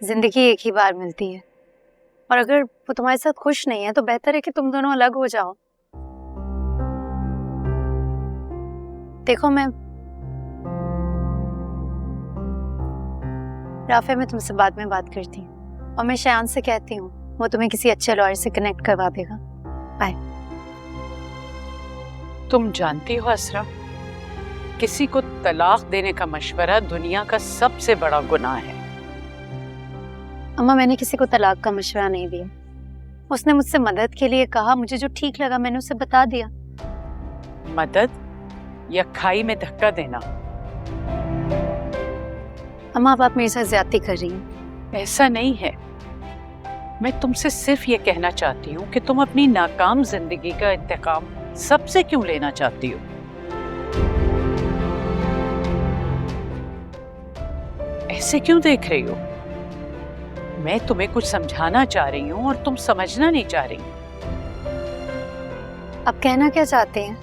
जिंदगी एक ही बार मिलती है और अगर वो तुम्हारे साथ खुश नहीं है तो बेहतर है कि तुम दोनों अलग हो जाओ। देखो राफे, मैं तुमसे बाद में बात करती हूँ और मैं शयान से कहती हूँ वो तुम्हें किसी अच्छे लॉयर से कनेक्ट करवा देगा। बाय। तुम जानती हो असरा, किसी को तलाक देने का मशवरा दुनिया का सबसे बड़ा गुनाह है। अम्मा, मैंने किसी को तलाक का मशवरा नहीं दिया। उसने मुझसे मदद के लिए कहा, मुझे जो ठीक लगा मैंने उसे बता दिया। मदद या खाई में धक्का देना? अम्मा, अब आप मेरे साथ ज्यादती कर रही हैं। ऐसा नहीं है। मैं तुमसे सिर्फ ये कहना चाहती हूँ कि तुम अपनी नाकाम जिंदगी का इंतकाम सबसे क्यों लेना चाहती हो? ऐसे क्यों देख रही हो? मैं तुम्हें कुछ समझाना चाह रही हूँ और तुम समझना नहीं चाह रही। आप कहना क्या चाहते हैं?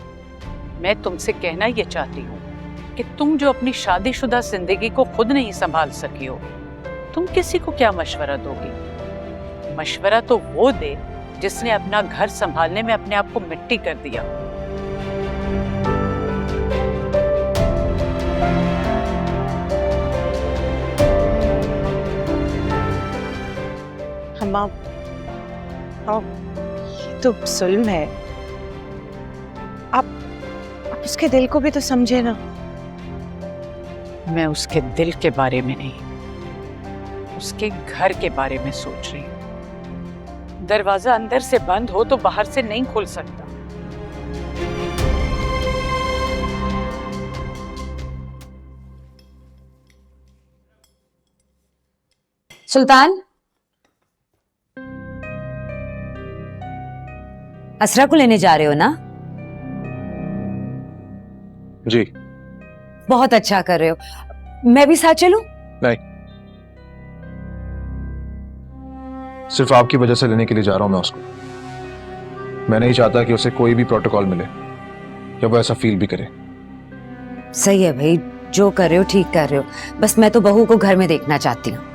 मैं तुमसे कहना ये चाहती हूँ कि तुम जो अपनी शादीशुदा जिंदगी को खुद नहीं संभाल सकी हो, तुम किसी को क्या मशवरा दोगी? मशवरा तो वो दे जिसने अपना घर संभालने में अपने आप को मिट्टी कर दिया। अम्मा, ये तो जुल्म है। आप उसके दिल को भी तो समझे ना। मैं उसके दिल के बारे में नहीं, उसके घर के बारे में सोच रही हूँ। दरवाजा अंदर से बंद हो तो बाहर से नहीं खुल सकता। सुल्तान, असरा को लेने जा रहे हो ना? जी। बहुत अच्छा कर रहे हो। मैं भी साथ चलूं? नहीं, सिर्फ आपकी वजह से लेने के लिए जा रहा हूं मैं उसको। मैं नहीं चाहता कि उसे कोई भी प्रोटोकॉल मिले या वो ऐसा फील भी करे। सही है भाई, जो कर रहे हो ठीक कर रहे हो। बस मैं तो बहू को घर में देखना चाहती हूँ।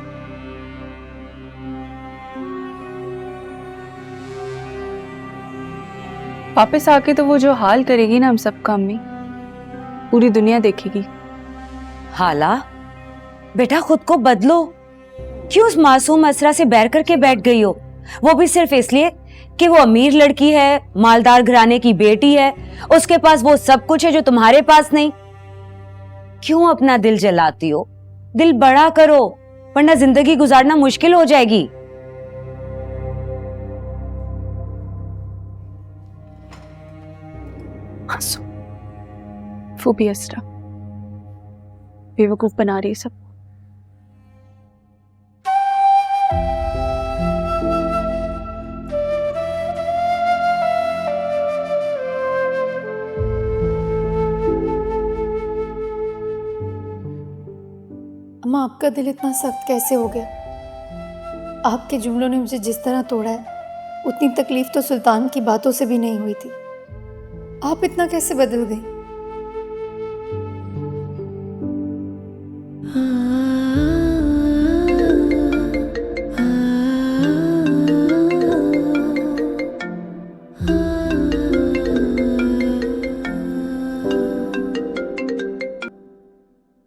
वापस आके तो वो जो हाल करेगी ना हम सबका, अम्मी, पूरी दुनिया देखेगी। हाला, बेटा खुद को बदलो। क्यों उस मासूम असरा से बैर करके बैठ गई हो? वो भी सिर्फ इसलिए कि वो अमीर लड़की है, मालदार घराने की बेटी है, उसके पास वो सब कुछ है जो तुम्हारे पास नहीं। क्यों अपना दिल जलाती हो? दिल बड़ा करो, वरना जिंदगी गुजारना मुश्किल हो जाएगी। वो भी असरा बेवकूफ बना रही है सब। अम्मा, आपका दिल इतना सख्त कैसे हो गया? आपके जुमलों ने मुझे जिस तरह तोड़ा है, उतनी तकलीफ तो सुल्तान की बातों से भी नहीं हुई थी। आप इतना कैसे बदल गई?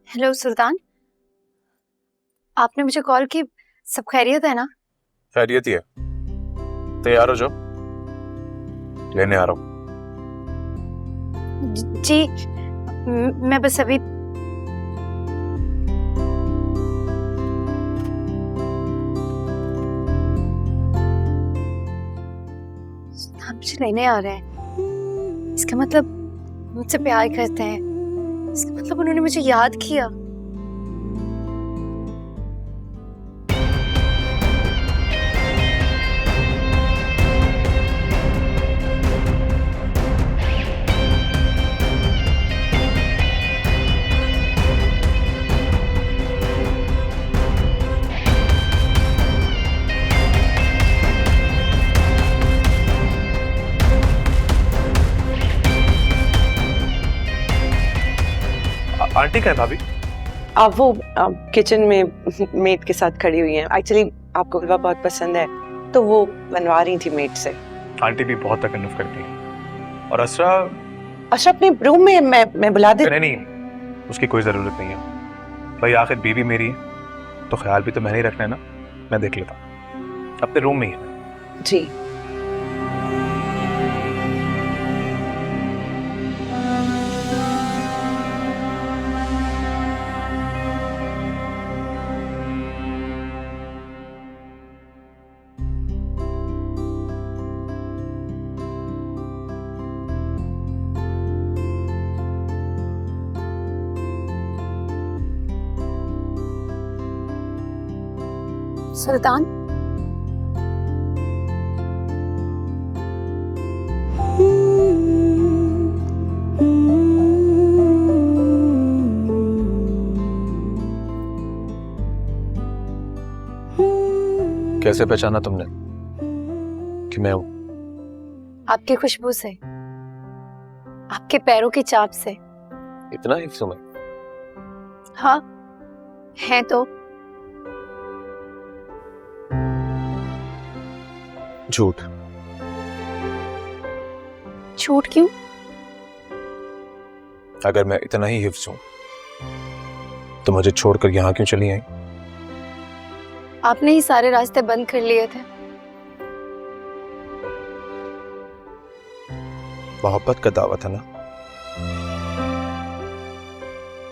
हेलो सुल्तान, आपने मुझे कॉल की। सब खैरियत है ना? खैरियत ही है। तैयार हो जाओ, लेने आ रहा हूँ। जी, मैं बस अभी। सुल्तान मुझे लेने आ रहे हैं। इसका मतलब मुझसे प्यार करते हैं। इसका मतलब उन्होंने मुझे याद किया। आंटी क्या है भाभी? आप वो किचन में मेड के साथ खड़ी हुई हैं। एक्चुअली आपको हलवा बहुत पसंद है तो वो बनवा रही थी मेड से। आंटी भी बहुत तकल्लुफ करती है। और असरा अच्छा अपने रूम में मैं बुला दे। नहीं, उसकी कोई जरूरत नहीं है भाई, आखिर बीवी मेरी है तो ख्याल भी तो मैंने ही रखना है ना। मैं देख लेता हूँ, अपने रूम में ही है। जी सुल्तान, कैसे पहचाना तुमने कि मैं हूं? आपकी खुशबू से, आपके पैरों की चाप से। इतना ही तुम्हें? हाँ, है तो। झूठ। झूठ क्यों? अगर मैं इतना ही हिफ्ज हूं तो मुझे छोड़कर यहां क्यों चली आई? आपने ही सारे रास्ते बंद कर लिए थे। मोहब्बत का दावा था ना,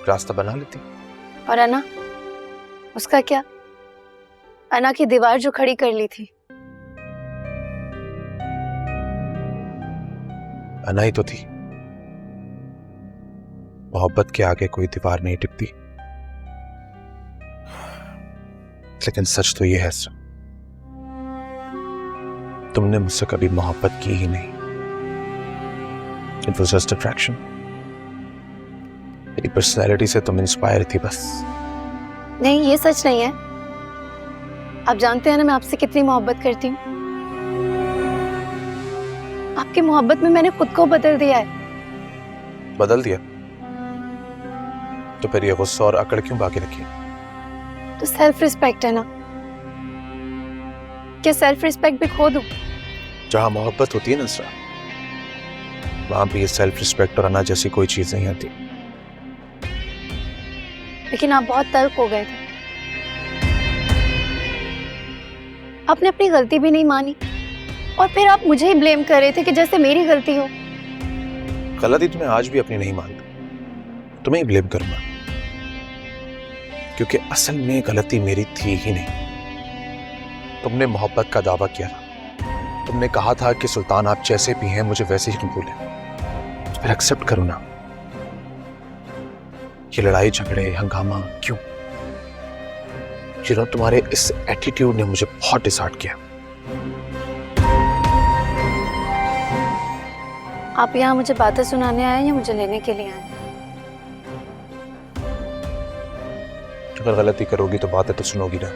रास्ता बना लेती। और अना, उसका क्या? अना की दीवार जो खड़ी कर ली थी। अना ही तो थी। मोहब्बत के आगे कोई दीवार नहीं टिकती। लेकिन सच तो ये है सर, तुमने मुझसे कभी मोहब्बत की ही नहीं। It was just attraction. मेरी पर्सनैलिटी से तुम इंस्पायर थी बस। नहीं, ये सच नहीं है। आप जानते हैं ना मैं आपसे कितनी मोहब्बत करती हूँ। आपकी मोहब्बत में मैंने खुद को बदल दिया है। बदल दिया? तो फिर ये गुस्सा और अकड़ क्यों बाकी रखी? तो सेल्फ रिस्पेक्ट है ना। क्या सेल्फ रिस्पेक्ट भी खो दूं? जहां मोहब्बत होती है नसरा, वहां भी ये सेल्फ रिस्पेक्ट और अना जैसी कोई चीज नहीं आती। लेकिन आप बहुत तल्ख हो गए थे। आपने अपनी गलती भी नहीं मानी और फिर आप मुझे ही ब्लेम कर रहे थे कि जैसे मेरी गलती हो। गलती तो मैं आज भी अपनी नहीं मानता, तुम्हें ही ब्लेम करूंगा, क्योंकि असल में गलती मेरी थी ही नहीं। तुमने मोहब्बत का दावा किया था। तुमने कहा था कि सुल्तान आप जैसे भी हैं मुझे वैसे ही कबूल है। फिर एक्सेप्ट करो ना। ये लड़ाई झगड़े हंगामा क्यों? जिन्होंने तुम्हारे इस एटीट्यूड ने मुझे बहुत डिसहार्ट किया। आप यहाँ मुझे बातें सुनाने आए या मुझे लेने के लिए आए? अगर गलती करोगी तो बातें तो सुनोगी ना।